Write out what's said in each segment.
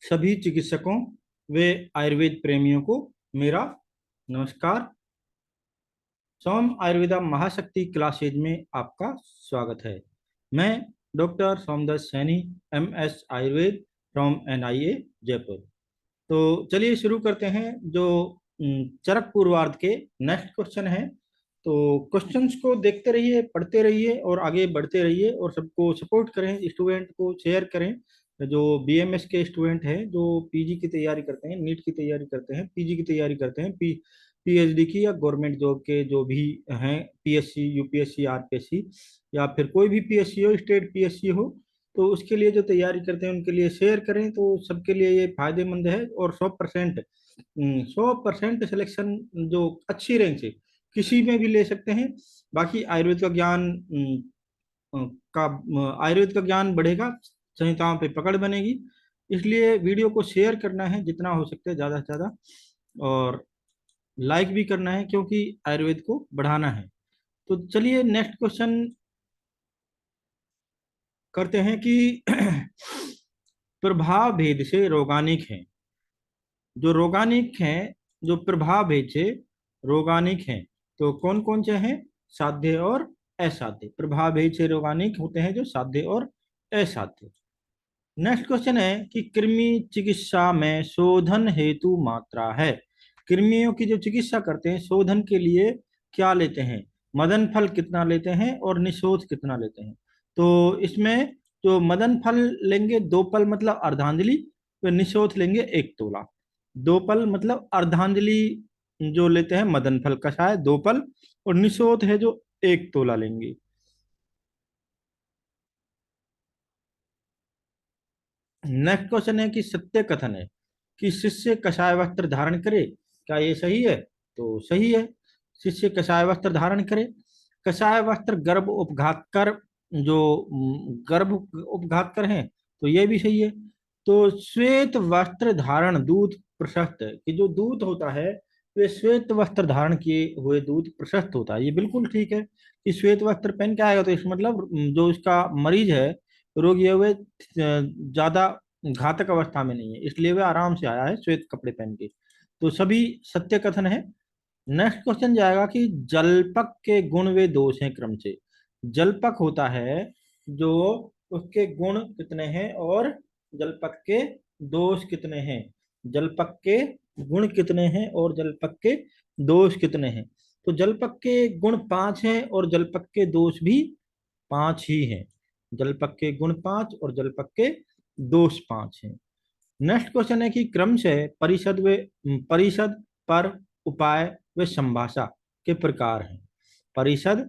सभी चिकित्सकों व आयुर्वेद प्रेमियों को मेरा नमस्कार। सोम आयुर्वेदा महाशक्ति क्लासेज में आपका स्वागत है। मैं doctor Somdutt Saini, MS Ayurveda from NIA Jaipur. तो चलिए शुरू करते हैं। जो चरक पूर्वार्ध के नेक्स्ट क्वेश्चन है, तो क्वेश्चंस को देखते रहिए, पढ़ते रहिए और आगे बढ़ते रहिए और सबको सपोर्ट करें, स्टूडेंट को शेयर करें। जो BMS के स्टूडेंट हैं, जो PG की तैयारी करते हैं, नीट की तैयारी करते हैं, PG की तैयारी करते हैं, PhD की, या गवर्नमेंट जॉब के जो भी हैं, PSC, UPSC, RPSC, या फिर कोई भी PSC हो, स्टेट PSC हो, तो उसके लिए जो तैयारी करते हैं उनके लिए शेयर करें, तो सबके लिए ये फायदेमंद है। और 100% सिलेक्शन जो अच्छी रैंक से किसी में भी ले सकते हैं। बाकी आयुर्वेद का ज्ञान का आयुर्वेद का ज्ञान बढ़ेगा, संहिताओं पे पकड़ बनेगी। इसलिए वीडियो को शेयर करना है जितना हो सकता है, ज़्यादा से ज़्यादा, और लाइक भी करना है क्योंकि आयुर्वेद को बढ़ाना है। तो चलिए नेक्स्ट क्वेश्चन करते हैं कि प्रभाव भेद से रोगानिक हैं। जो रोगानिक हैं, जो प्रभाव भेद से रोगानिक हैं, तो कौन कौन से हैं? साध्य और असाध्य। प्रभाव भेद से रोगानिक होते हैं जो साध्य और असाध्य। नेक्स्ट क्वेश्चन है कि कृमि चिकित्सा में शोधन हेतु मात्रा है। कृमियों की जो चिकित्सा करते हैं, शोधन के लिए क्या लेते हैं? मदन फल कितना लेते हैं और निशोथ कितना लेते हैं? तो इसमें जो मदन फल लेंगे 2 पल मतलब अर्धांजलि, तो निशोथ लेंगे 1 तोला। 2 पल मतलब अर्धांजलि जो लेते हैं मदन फल कषाय 2 पल, और निशोथ है जो 1 तोला लेंगे। नेक्स्ट क्वेश्चन है कि सत्य कथन है कि शिष्य कषाय वस्त्र धारण करे, क्या ये सही है? तो सही है, शिष्य कषाय वस्त्र धारण करे। कषाय वस्त्र गर्भ उपघात कर, जो गर्भ उपघात कर हैं, तो ये भी सही है। तो श्वेत वस्त्र धारण दूध प्रशस्त है, कि जो दूध होता है वे श्वेत वस्त्र धारण किए हुए दूध प्रशस्त होता है, ये बिल्कुल ठीक है। कि श्वेत वस्त्र पहन के आएगा तो इस मतलब जो इसका मरीज है, रोगी है, वे ज्यादा घातक अवस्था में नहीं है, इसलिए वे आराम से आया है श्वेत कपड़े पहन के। तो सभी सत्य कथन है। नेक्स्ट क्वेश्चन जाएगा कि जलपक के गुण व दोष हैं क्रम से। जलपक होता है जो, उसके गुण कितने हैं और जलपक के दोष कितने हैं? जलपक के गुण कितने हैं और जलपक के दोष कितने हैं? तो जलपक के गुण 5 हैं और जलपक के दोष भी 5 ही हैं। जलपक के गुण 5 और जलपक के दोष 5 हैं। नेक्स्ट क्वेश्चन है कि क्रम से परिषद पर उपाय व संभाषा के प्रकार हैं। परिषद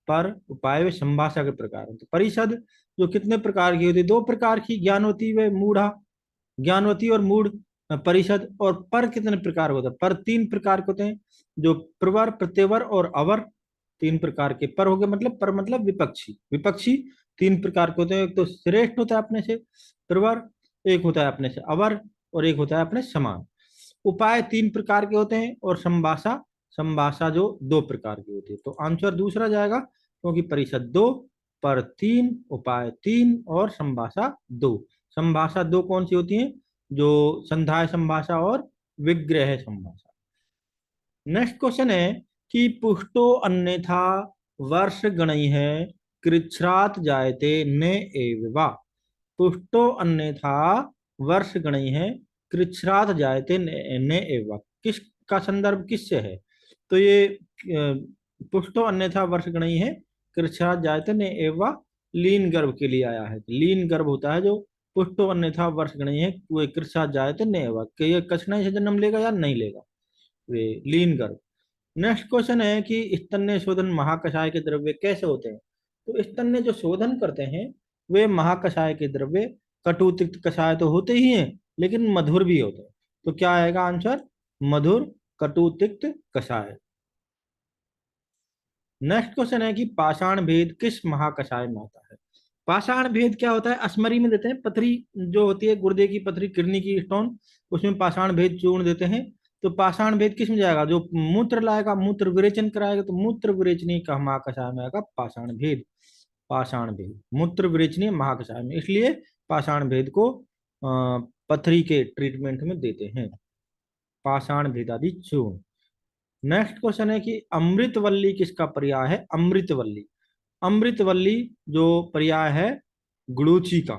पर उपाय व संभाषा के प्रकार हैं। तो परिषद जो कितने प्रकार की होती है? 2 प्रकार की, ज्ञानवती व मूढ़ा। ज्ञानवती और मूढ़ परिषद। और पर कितने प्रकार होते हैं? पर 3 प्रकार के होते हैं, जो प्रवर, प्रत्यवर और अवर। 3 प्रकार के पर हो गए, मतलब पर मतलब विपक्षी। विपक्षी 3 प्रकार के होते हैं, एक तो श्रेष्ठ होता है अपने से प्रवर, एक होता है अपने से अवर, और एक होता है अपने समान। उपाय 3 प्रकार के होते हैं और संभाषा, संभाषा जो 2 प्रकार की होती है। तो आंसर दूसरा जाएगा, क्योंकि परिषद 2, पर 3, उपाय 3 और संभाषा 2। संभाषा 2 कौन सी होती हैं? जो संधाय संभाषा और विग्रह संभाषा। नेक्स्ट क्वेश्चन है कि पुष्टो अन्यथा वर्ष गणई है, कृच्छ्रात जायते न एव वा। पुष्टो अन्यथा वर्ष गणई है, कृच्छ्रात जायते न एव वा। किसका संदर्भ किससे है? तो ये पुष्टो अन्यथा वर्ष गणई है, कृच्छ्रात जायते न एव वा लीन गर्भ के लिए आया है। लीन गर्भ होता है जो पुष्टो अन्यथा वर्ष गणई है, वो कृच्छ्रात जायते न एव वा, कि ये कछनाई से जन्म लेगा या नहीं लेगा, वे लीन गर्भ। नेक्स्ट क्वेश्चन है कि स्तन्य शोधन महाकषाय के द्रव्य कैसे होते हैं? तो स्तन्य जो शोधन करते हैं वे महाकषाय के द्रव्य कटु तिक्त कषाय तो होते ही हैं, लेकिन मधुर भी होते हैं। तो क्या आएगा आंसर? मधुर कटु तिक्त कषाय। नेक्स्ट क्वेश्चन है कि पाषाण भेद किस महाकषाय में आता है? पाषाण भेद क्या होता है? असमरी में देते हैं, पथरी जो होती है, गुर्दे की पथरी, किडनी की स्टोन, उसमें पाषाण भेद चूर्ण देते हैं। तो पाषाण भेद किस में जाएगा? जो मूत्र लाएगा, मूत्र विरेचन कराएगा, तो मूत्र विरेचनी का महाकषाय में आएगा पाषाण भेद। पाषाण भेद मूत्र विरेचनी महाकषाय में, इसलिए पाषाण भेद को पथरी के ट्रीटमेंट में देते हैं। पाषाण भेदादि चूर्ण। नेक्स्ट क्वेश्चन है कि अमृतवल्ली किसका पर्याय है? अमृतवल्ली, अमृतवल्ली जो पर्याय है गुड़ूची का।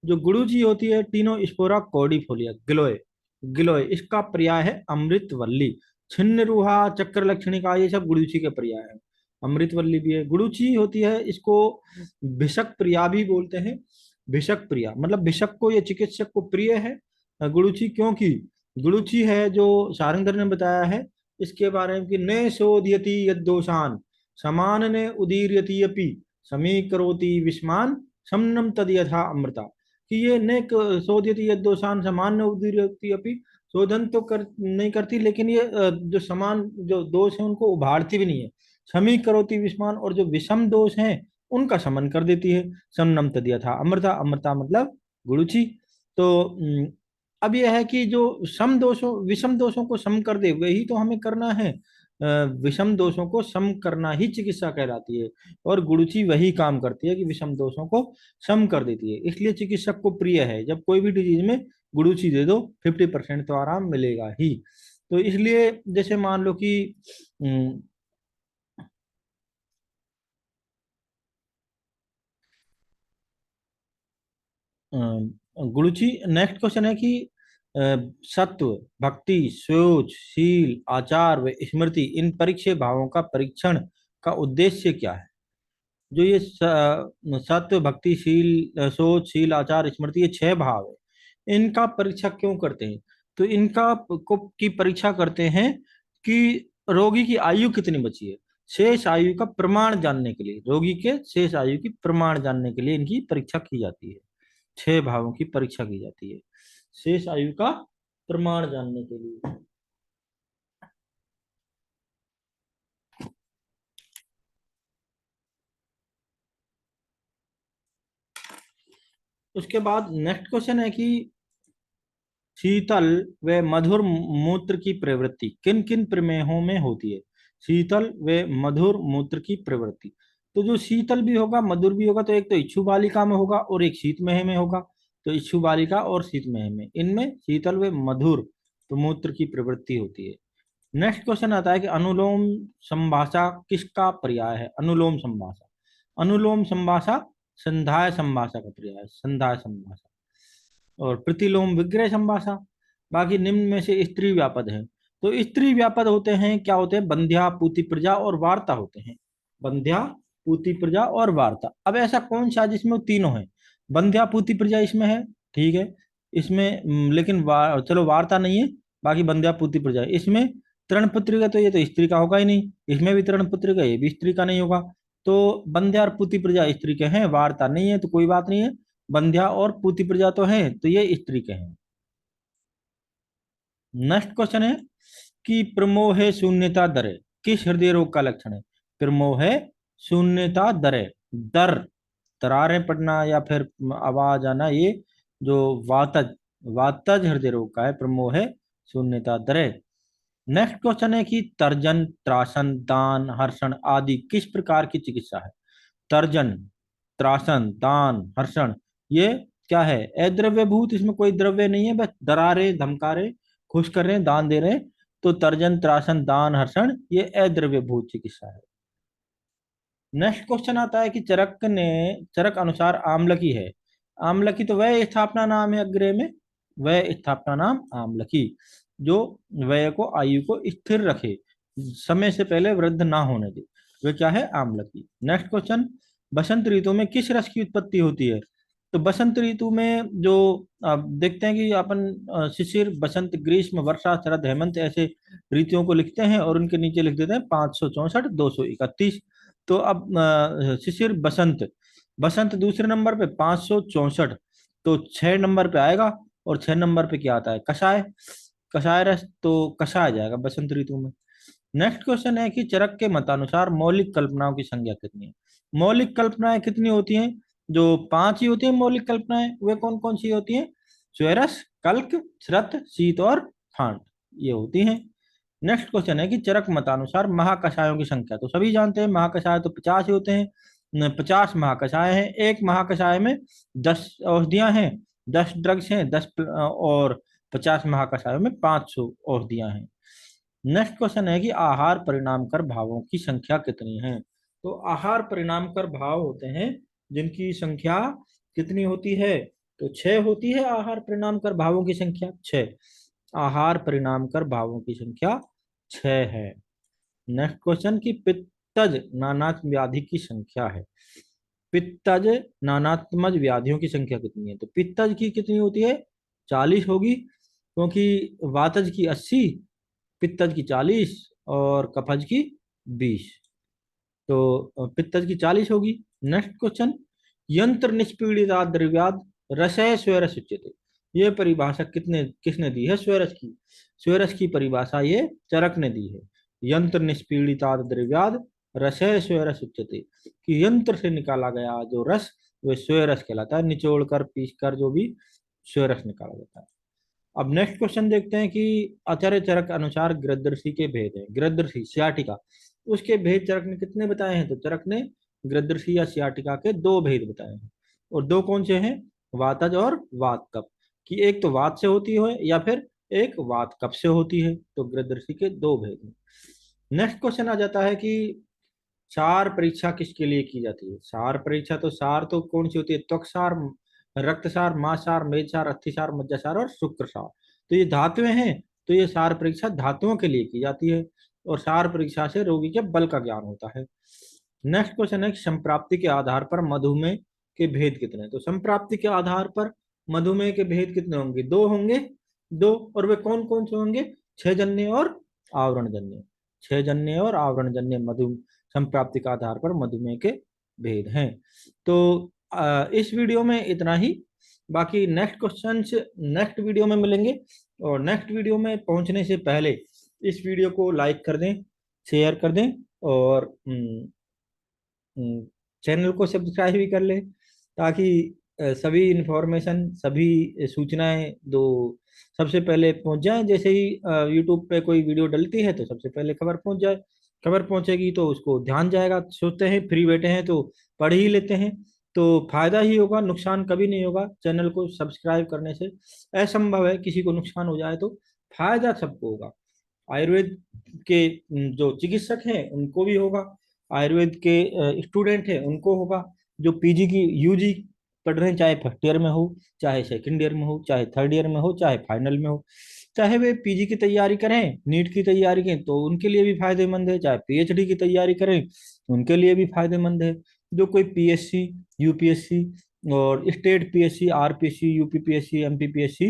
जो गुड़ूची होती है टीनोस्पोरा कॉर्डिफोलिया, गिलोय, गिलोय इसका पर्याय है अमृतवल्ली। छिन्न रुहा, चक्र लक्षणिका, ये सब गुड़ूची के पर्याय है। अमृतवल्ली भी है। गुड़ूची होती है, इसको भिषक प्रिया भी बोलते हैं। भिषक प्रिया मतलब भिषक को या चिकित्सक को प्रिय है गुड़ूची, क्योंकि गुड़ूची है जो सारंगधर ने बताया है इसके बारे में कि न शोधयति यद्दोषान समान ने उदीर्यति अपि समीकरोति विस्मान समनम तद यथा अमृता। कि ये न शोधयति यद्दोषान समान न उदीर्यति अपि, शोधन तो नहीं करती, लेकिन ये जो समान जो दोष है उनको उभारती भी नहीं है। समीकरोति विस्मान, और जो विषम दोष हैं उनका समन कर देती है। समनम तद यथा अमृता, अमृता मतलब गुरुचि। तो अब यह है कि जो सम दोषों विषम दोषों को सम कर दे वही तो हमें करना है। विषम दोषों को सम करना ही चिकित्सा कहलाती है, और गुरुचि वही काम करती है कि विषम दोषों को सम कर देती है। इसलिए चिकित्सक को प्रिय है, जब कोई भी डिजीज में गुरुचि दे दो 50% तो आराम मिलेगा ही। तो इसलिए जैसे मान लो कि गुरुचि। नेक्स्ट क्वेश्चन है कि अ, सत्व, भक्ति, सोच, शील, आचार व स्मृति, इन परीक्षे भावों का परीक्षण का उद्देश्य क्या है? जो ये सत्व, भक्ति, शील, सोच, शील, आचार, स्मृति, ये 6 भाव है, इनका परीक्षा क्यों करते हैं? तो इनका को की परीक्षा करते हैं कि रोगी की आयु कितनी बची है। शेष आयु का प्रमाण जानने के लिए, रोगी के शेष आयु की प्रमाण जानने के लिए इनकी परीक्षा की जाती है। 6 भावों की परीक्षा की जाती है शेष आयु का प्रमाण जानने के लिए। उसके बाद नेक्स्ट क्वेश्चन है कि शीतल व मधुर मूत्र की प्रवृत्ति किन किन प्रमेहों में होती है? शीतल व मधुर मूत्र की प्रवृत्ति, तो जो शीतल भी होगा मधुर भी होगा, तो एक तो इच्छु बालिका में होगा और एक शीतमेह में होगा। तो इच्छु बालिका और शीतमेह में, इनमें शीतल व मधुर तो मूत्र की प्रवृत्ति होती है। नेक्स्ट क्वेश्चन आता है कि अनुलोम संभाषा किसका पर्याय है? अनुलोम संभाषा, अनुलोम संभाषा संधाय संभाषा का पर्याय है, संधाय संभाषा। और प्रतिलोम विग्रह संभाषा। बाकी निम्न में से स्त्री व्यापद है, तो स्त्री व्यापद होते हैं, क्या होते हैं? बंध्या, पूति प्रजा और वार्ता होते हैं। बंध्या, पूति प्रजा और वार्ता। अब ऐसा कौन सा जिसमें वो तीनों है? बंध्या, पूति प्रजा इसमें है, ठीक है। इसमें लेकिन चलो वार्ता नहीं है, बाकी बंध्या, पूति प्रजा है। इसमें तृणपुत्री का, तो ये तो स्त्री का होगा ही नहीं। इसमें भी तृणपुत्री का, ये भी स्त्री का नहीं होगा। तो बंध्या और पूति प्रजा स्त्री के हैं, वार्ता नहीं है, तो कोई बात नहीं है। बंध्या और पूति प्रजा तो हैं, तो ये स्त्री के हैं। नेक्स्ट क्वेश्चन है कि प्रमोह शून्यता दर किस हृदय रोग का लक्षण है? प्रमोह शून्यता दर, दर दरारें पड़ना या फिर आवाज आना, ये जो वातज, वातज हृदय रोग का है प्रमोह शून्यता दर। नेक्स्ट क्वेश्चन है कि तर्जन, त्रासन, दान, हर्षण आदि किस प्रकार की चिकित्सा है? तर्जन, त्रासन, दान, हर्षण, ये क्या है? अद्रव्यभूत, इसमें कोई द्रव्य नहीं है, बस डरा रहे, धमका रहे, खुश कर रहे हैं, दान दे रहे हैं। तो तर्जन, त्रासन, दान, हर्षण ये अद्रव्यभूत चिकित्सा है। नेक्स्ट क्वेश्चन आता है कि चरक ने, चरक अनुसार आम्लकी है। आम्लकी तो वह स्थापना नाम है अग्रे में, वह स्थापना नाम आम्लकी, जो वय को, आयु को स्थिर रखे, समय से पहले वृद्ध ना होने दे, वह क्या है? आम्लकी। नेक्स्ट क्वेश्चन, बसंत ऋतु में किस रस की उत्पत्ति होती है? तो बसंत ऋतु में जो आप देखते हैं कि अपन शिशिर, बसंत, ग्रीष्म, वर्षा, शरद, हेमंत ऐसे ऋतुओं को लिखते हैं और उनके नीचे लिख देते हैं 564, 231। तो अब शिशिर, बसंत, बसंत दूसरे नंबर पे 564, तो 6 नंबर पे आएगा। और 6 नंबर पे क्या आता है? कषाय, कषाय रस, तो कषाय जाएगा बसंत ऋतु में। नेक्स्ट क्वेश्चन है कि चरक के मतानुसार मौलिक कल्पनाओं की संख्या कितनी है? मौलिक कल्पनाएं कितनी होती हैं? जो 5 ही होती हैं मौलिक कल्पनाएं, वे कौन कौन सी होती हैं? स्वरस, कल्क, श्रत, शीत और खांड, ये होती हैं। नेक्स्ट क्वेश्चन है कि चरक मतानुसार महाकषायों की संख्या, तो सभी जानते हैं महाकषाय तो 50 ही होते हैं। 50 महाकषाय हैं। एक महाकषाय में 10 औषधियां हैं, 10 ड्रग्स हैं, 10 और 50 महाकषायों में 500 औषधियां हैं। नेक्स्ट क्वेश्चन है कि आहार परिणामकर भावों की संख्या कितनी है। तो आहार परिणामकर भाव होते हैं जिनकी संख्या कितनी होती है, तो 6 होती है। आहार परिणामकर भावों की संख्या 6, आहार परिणामकर भावों की संख्या 6 है। नेक्स्ट क्वेश्चन की पित्तज नानात्म व्याधि की संख्या है। पित्तज नानात्मज व्याधियों की संख्या कितनी है, तो पित्तज की कितनी होती है, 40 होगी, क्योंकि वातज की 80, पित्तज की 40 और कफज की 20। तो पित्तज की 40 होगी। नेक्स्ट क्वेश्चन, यंत्र निष्पीड़िता द्रव्याद रसय स्वरस उच्यते। ये परिभाषा किसने दी है, स्वरस की। स्वरस की परिभाषा ये चरक ने दी है। यंत्र निष्पीड़िता द्रव्याद रसय स्वरस उच्यते, कि यंत्र से निकाला गया जो रस वो स्वरस कहलाता है, निचोड़ कर पीस कर जो भी स्वरस निकाला जाता है। अब नेक्स्ट क्वेश्चन देखते हैं कि आचार्य चरक अनुसार गृहदर्शी के भेद हैं। गृहदर्शी सियाटिका, उसके भेद चरक ने कितने बताए हैं, तो चरक ने गृहदर्शी या सियाटिका के 2 भेद बताए हैं। और 2 कौन से हैं, वातज और वात कप, कि एक तो वात से होती है या फिर एक वात कप से होती है। तो गृहदर्शी के 2 भेद हैं। नेक्स्ट क्वेश्चन आ जाता है कि सार परीक्षा किसके लिए की जाती है। सार परीक्षा, तो सार तो कौन सी होती है, त्वक सार, रक्त सार, मांस सार, मेद सार, अस्थि सार, मज्जा सार और शुक्र सार। तो ये धातुएं हैं, तो ये सार परीक्षा धातुओं के लिए की जाती है। और सार परीक्षा से रोगी के बल का ज्ञान होता है। नेक्स्ट क्वेश्चन है कि संप्राप्ति के आधार पर मधुमेह के भेद कितने हैं? तो संप्राप्ति के आधार पर मधुमेह के भेद कितने होंगे, 2 होंगे। 2, और वे कौन कौन से होंगे, 6 जन्य और आवरण जन्य। 6 जन्य और आवरण जन्य मधु संप्राप्ति का आधार पर मधुमेह के भेद हैं। तो इस वीडियो में इतना ही। बाकी नेक्स्ट क्वेश्चन नेक्स्ट वीडियो में मिलेंगे। और नेक्स्ट वीडियो में पहुंचने से पहले इस वीडियो को लाइक कर दें, शेयर कर दें, और चैनल को सब्सक्राइब भी कर ले, ताकि सभी इंफॉर्मेशन, सभी सूचनाएं दो सबसे पहले पहुंच जाए। जैसे ही यूट्यूब पे कोई वीडियो डलती है तो सबसे पहले खबर पहुंच जाए। खबर पहुंचेगी तो उसको ध्यान जाएगा, सोचते हैं फ्री बैठे हैं तो पढ़ ही लेते हैं, तो फायदा ही होगा, नुकसान कभी नहीं होगा चैनल को सब्सक्राइब करने से। असंभव है किसी को नुकसान हो जाए, तो फायदा सबको होगा। आयुर्वेद के जो चिकित्सक हैं उनको भी होगा, आयुर्वेद के स्टूडेंट हैं उनको होगा, जो पीजी की यूजी पढ़ रहे हैं, चाहे फर्स्ट ईयर में हो, चाहे सेकंड ईयर में हो, चाहे थर्ड ईयर में हो, चाहे फाइनल में हो, चाहे वे पीजी की तैयारी करें, नीट की तैयारी करें, तो उनके लिए भी फायदेमंद है, चाहे पीएचडी की तैयारी करें उनके लिए भी फायदेमंद है। जो कोई पीएससी, यूपीएससी और state PSC, RPSC, UPPSC, MPPSC,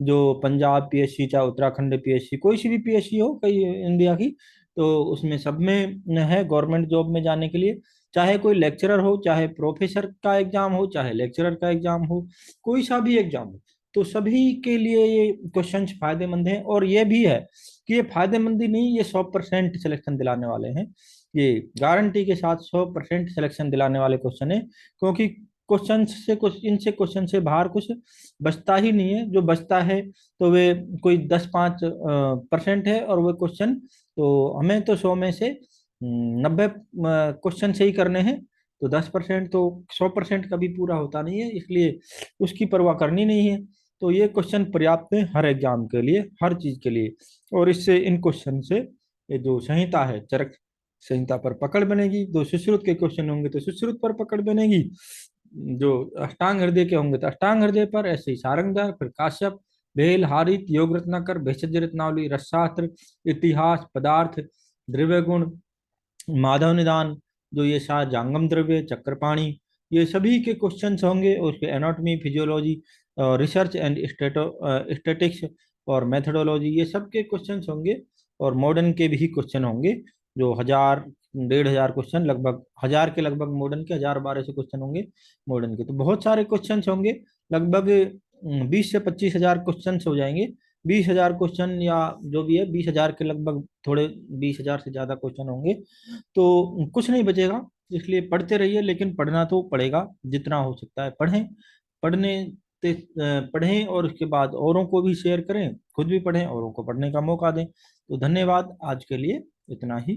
जो पंजाब पीएससी, चाहे उत्तराखंड पीएससी, कोई सी भी पीएससी हो कई इंडिया की, तो उसमें सब में है गवर्नमेंट जॉब में जाने के लिए। चाहे कोई लेक्चरर हो, चाहे प्रोफेसर का एग्जाम हो, चाहे लेक्चरर का एग्जाम हो, कोई सा भी एग्जाम हो, तो सभी के लिए ये क्वेश्चन फायदेमंद है। और ये भी है कि ये फायदेमंद ही नहीं, ये 100% सिलेक्शन दिलाने वाले हैं। ये गारंटी के साथ 100% सिलेक्शन दिलाने वाले क्वेश्चन है, क्योंकि क्वेश्चन से कुछ, इनसे क्वेश्चन से बाहर कुछ बचता ही नहीं है। जो बचता है तो वे कोई 10-5% है, और वो क्वेश्चन तो हमें तो 100 में से 90 क्वेश्चन सही करने हैं, तो 10% तो 100% कभी पूरा होता नहीं है, इसलिए उसकी परवाह करनी नहीं है। तो ये क्वेश्चन पर्याप्त है हर एग्जाम के लिए, हर चीज के लिए। और इससे, इन क्वेश्चन से ये जो संहिता है, चरक संहिता पर पकड़ बनेगी। जो सुश्रुत के क्वेश्चन होंगे तो सुश्रुत पर पकड़ बनेगी, जो अष्टांग हृदय के होंगे तो अष्टांग हृदय पर, ऐसे ही सारंगधर, फिर काश्यप, भेल, हारित, योग रत्नाकर, भेषज रत्नावली, रसशास्त्र, इतिहास, पदार्थ, द्रव्य गुण, माधव निदान, जो ये सात जांगम द्रव्य, चक्रपाणी, ये सभी के क्वेश्चंस होंगे। और उसके anatomy, physiology, research and statics और मेथडोलॉजी, ये सब के क्वेश्चंस होंगे। और मॉडर्न के भी क्वेश्चन होंगे, जो 1000-1500 क्वेश्चन, लगभग 1000 के लगभग मॉडर्न के, 1000-1200 क्वेश्चन होंगे मॉडर्न के। तो बहुत सारे क्वेश्चंस होंगे, लगभग 20 से 25 हजार क्वेश्चन हो जाएंगे। 20 हजार क्वेश्चन, या जो भी है 20 हजार के लगभग, थोड़े 20 हजार से ज्यादा क्वेश्चन होंगे, तो कुछ नहीं बचेगा। इसलिए पढ़ते रहिए, लेकिन पढ़ना तो पड़ेगा, जितना हो सकता है पढ़ें। पढ़ने पढ़ें, और उसके बाद औरों को भी शेयर करें, खुद भी पढ़ें, औरों को पढ़ने का मौका दें। तो धन्यवाद, आज के लिए इतना ही।